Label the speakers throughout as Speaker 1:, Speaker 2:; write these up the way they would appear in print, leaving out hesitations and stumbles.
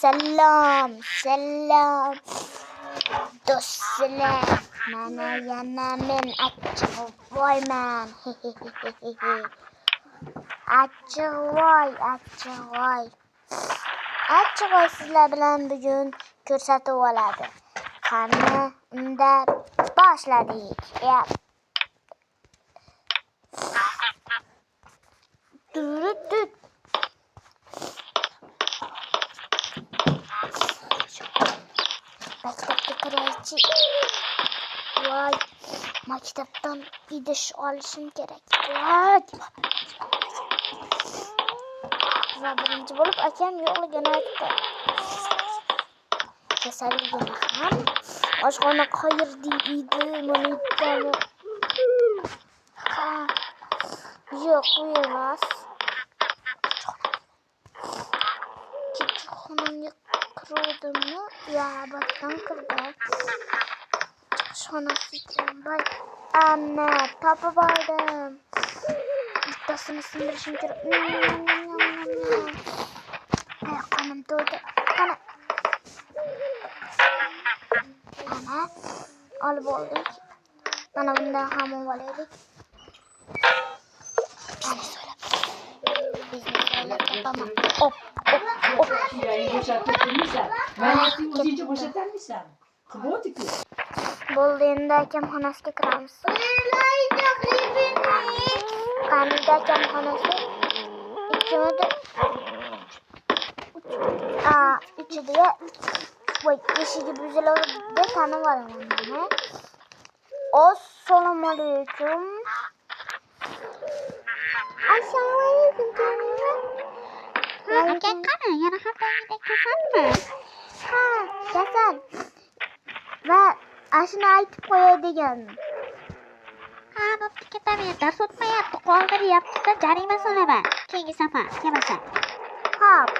Speaker 1: Selam, selam. Do'stlar, mana yana men Achchiqvoyman. Achchiqvoy. Achchiqvoy sizlar bilan bugun ko'rsatuv oladi. Qani, unda boshladik. Maktabga kiraychi. Voy, maktabdan idish olishim kerak. Voy. Va birinchi bo'lib akam yo'qligini aytdi. Kasalligini ham oshxona qayerda edi, mana ikkitani. Yo'q, bu emas. Chiqishxonaga kirdimmi? Ya, batdan kirdim. Chiqishxonasiga bay. Ana, topib oldim. Bittasini sindirishim kerak. Qonim to'ydi. Ana, olib oldik. Mana bundan ham olaylik. Bo'ldi, endi akam xonasiga kiramiz. Qanida akam xonasi? Ikkimidi? Ichida. Voy, eshigi buziladi, tanib olaman buni. Assalomu alaykum. Assalomu alaykum.
Speaker 2: Aka qani, yana haftangidek kasalmi?
Speaker 1: Ha, kasal. Va ashuni aytib qo'yay degandim.
Speaker 2: Ha, bo'pti, ketaver. Dars o'tmayapti, qoldiryapti-da, jarima solaman. Keyingi safar kelmasa.
Speaker 1: Xo'p.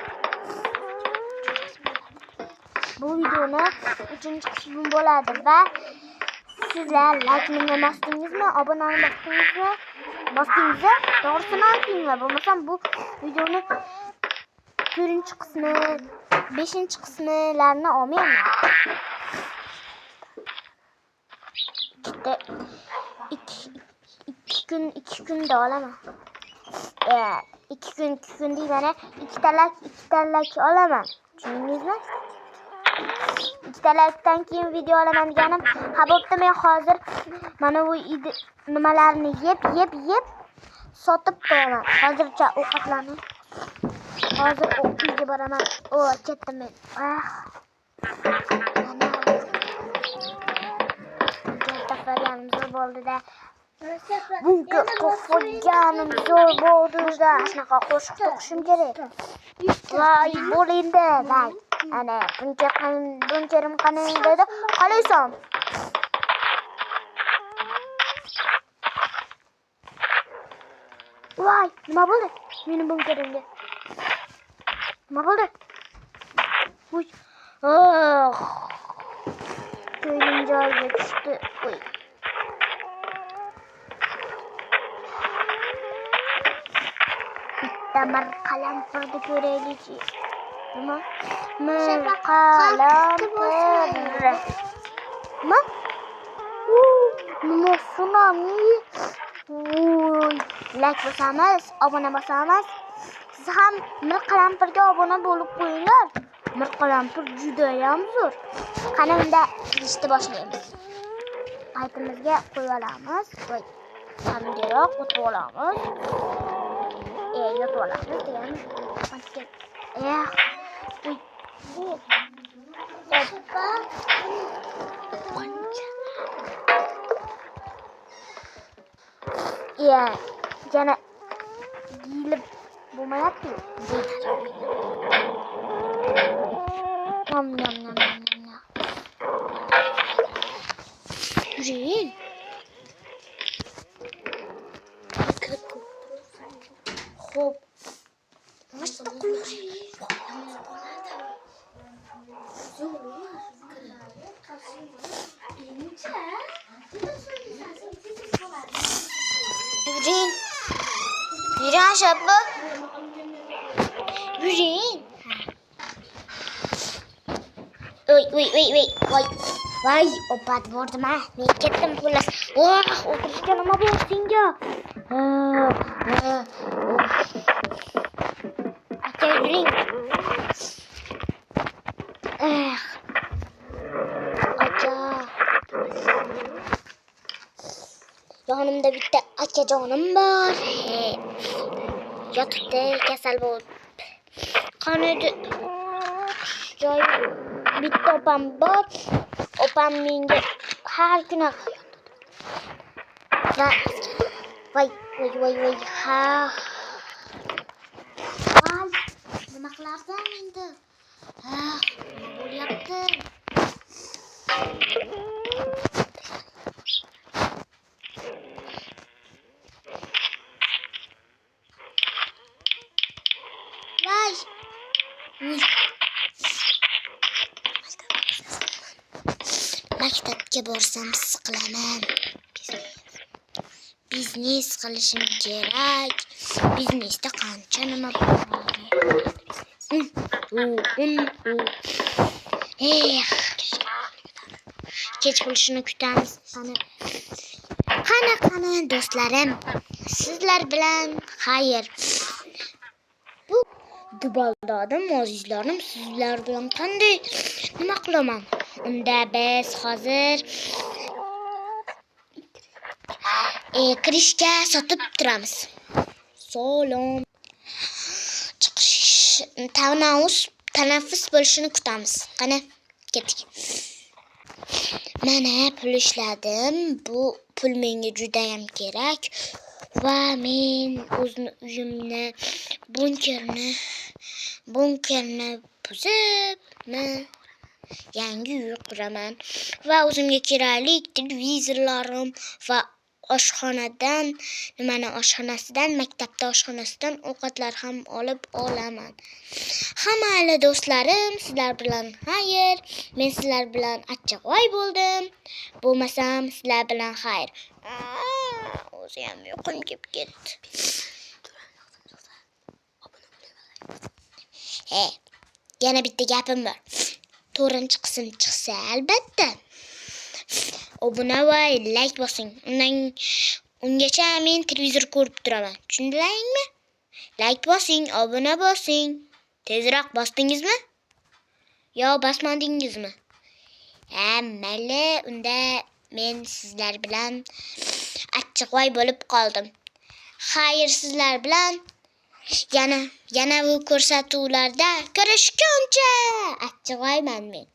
Speaker 1: Bu videoni 3-qismi bo'ladi va sizlar like bosdingizmi, obunani bosdingizmi? Bosdingizmi? To'g'risini aytinglar. Bo'lmasam bu videoni 4-qismi, 5-qismlarini olmayman. ikki kunda olaman. 2 kun degani 2 talak olaman. Tushundingizmi? 2 talakdan keyin video olaman deganim. Ha, bo'pti, men hozir mana bu nimalarni yeb sotib qo'yaman. Hozircha ovqatlarni. Hozir uyga boraman. Ketdim men. Tafarganim zo'r bo'ldi-da. Bunga qo'rqganim zo'r bo'ldi-da. Shunaqa qo'shiq o'qishim kerak. Voy, bo'lindi. Voy. Ana, bunkerim qanday dedi? Qalaysan? Voy, nima bo'ldi? Meni bunkerimga. Nima bo'ldi? Voy. Ko'nglim joyiga tushdi. Voy. Bitta qalampirni ko'raylik. Nima? Qalampir. Nima? Nima tsunami? Like bosamiz, obuna bosamiz. Siz ham qalampirga obuna bo'lib qo'yinglar. Qalampir juda ham zo'r. Qani unda ishni boshlaymiz. Paytimizga qo'yib olamiz. Voy. Qandaroq o'tib olamiz. Yotib olamiz degan. Yana giyilib bo'lmayapti. Nom. Yürüyün. Hop. Nasıl da koyuyor? Akajon shabba. Yuring. Oy. Voy, opat bordim ha. Men ketdim xullas. O'tirishga nima bo'ldi senga? Aka yuring. Aka. Yonimda bitta akajonim bor. Yotibdi, kasal bo'lib. Qanidi? Joy bitta opam bor. Opam menga har kuni voy. Ha. Voy, nima qilarsan endi? Nima bo'lyapti? Maktabga borsam siqilaman. Biznes qilishim kerak. Biznesda qancha nima bor. Kech bo'lishini kutamiz. Qani do'stlarim, sizlar bilan xayr. Bu dubaldodim azizlarim, sizlar bilan qanday nima qilaman? Unda biz hozir kirishga sotib turamiz. Salom. Chiqish tanaffus bo'lishini kutamiz. Qani, ketdik. Mana pul ishladim. Bu pul menga juda ham kerak va men o'zim uyimni bunkerni buzib yangi uy quraman va o'zimga kerakli televizorlarim va oshxonasidan maktabda oshxonasidan ovqatlar ham olib olaman. Hamma do'stlarim, sizlar bilan xayr. Men sizlar bilan achchig'voy bo'ldim. Bo'lmasam sizlar bilan xayr. O'zi ham yo'qim kelib ketdi. Yana bitta gapim bor. 4-qism chiqsa albatta obuna va like bosing. Ungacha men televizor ko'rib turaman. Tushundingizmi? Like bosing, obuna bosing. Tezroq bosdingizmi? Yo bosmadingizmi? Mayli, unda men sizlar bilan achchig'voy bo'lib qoldim. Xayr, sizlar bilan yana bu ko'rsatuvlarda ko'rishguncha achchig'voyman men.